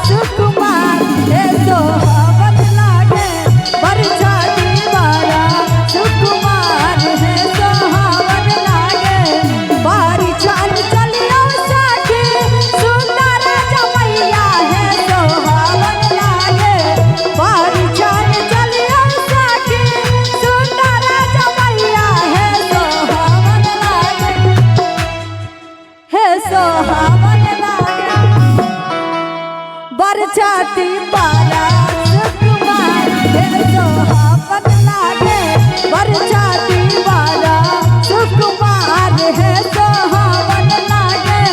सुकुमार हे सोहावन लागे बरछा दीवारा सुकुमार हे सोहावन लागे बारी चाल चलियो साखी सुंदर जमैया हे सोहावन लागे बारी चाल चलियो साखी सुंदर जमैया हे सोहावन लागे हे सोहावन बरछाती बारा सुकुमार हे सोहावन लागे बरछाती बारा सुकुमार हे सोहावन लागे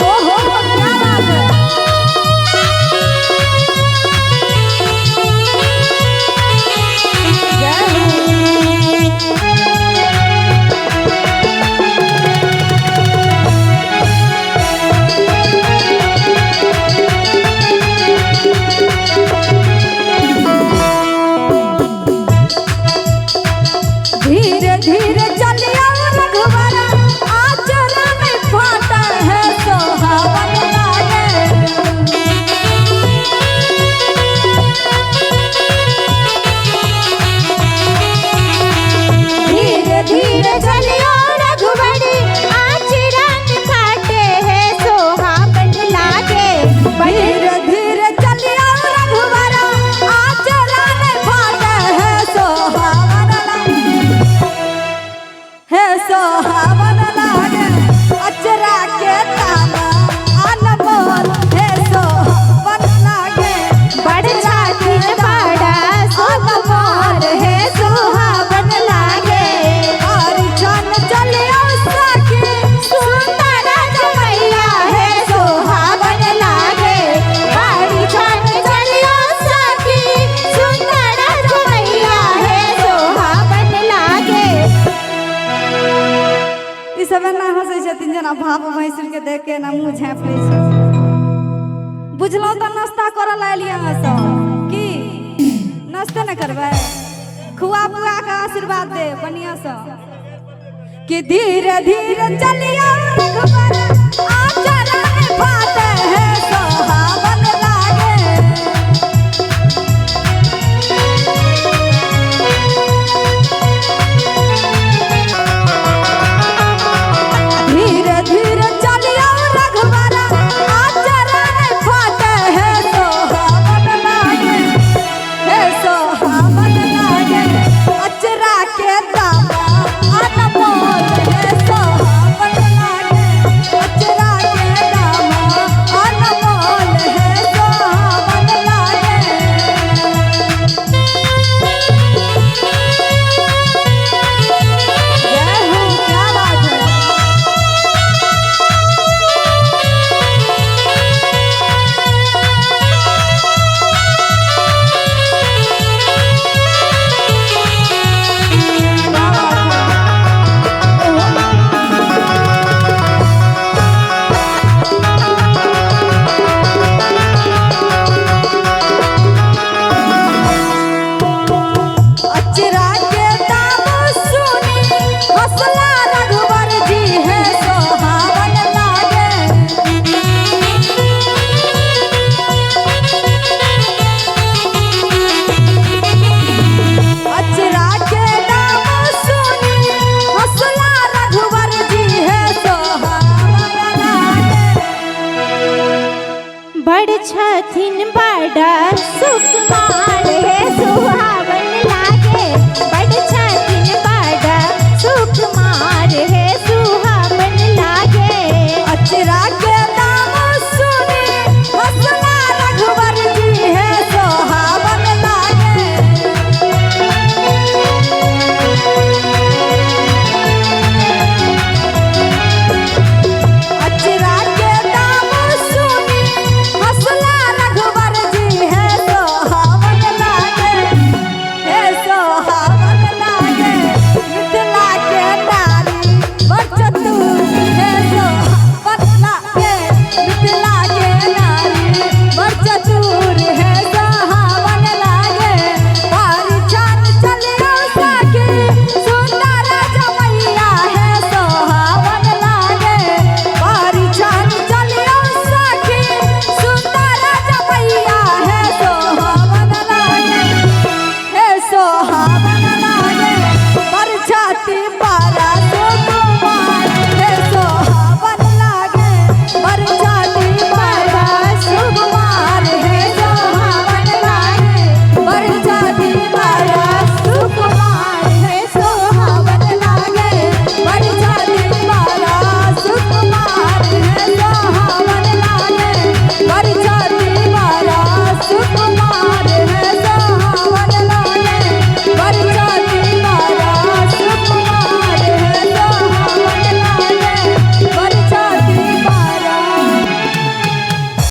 ओहो क्या बात है धीरे धीरे चलिया रघुवरा आचरा में फाटा है सोहावन लागे धीरे धीरे चलिया रघुवरी आचरा में फाटे है सोहावन लागे धीरे धीरे चलिया रघुवरा आचरा में फाटे है सोहावन हे सोहावन लागे अचरा के ताना अनमोल हे सोहावन लागे बड़छा के बाड़ा अनमोल हे सोहावन लागे और चल चलियो सखी सुंदर जमैया हे सोहावन लागे और चल चलियो सखी सुंदर जमैया हे सोहावन लागे ई सब ना हंसै छथिन जना भाव भैंसुर के देख के ना मुंह झाँप लै छै बुझलौ त नाश्ता करऽ लालिए अहाँ सब की नाश्ता न करबै खुआ बुआ के आशीर्वाद दे बढ़िया से कि धीरे धीरे चलिया रघुवर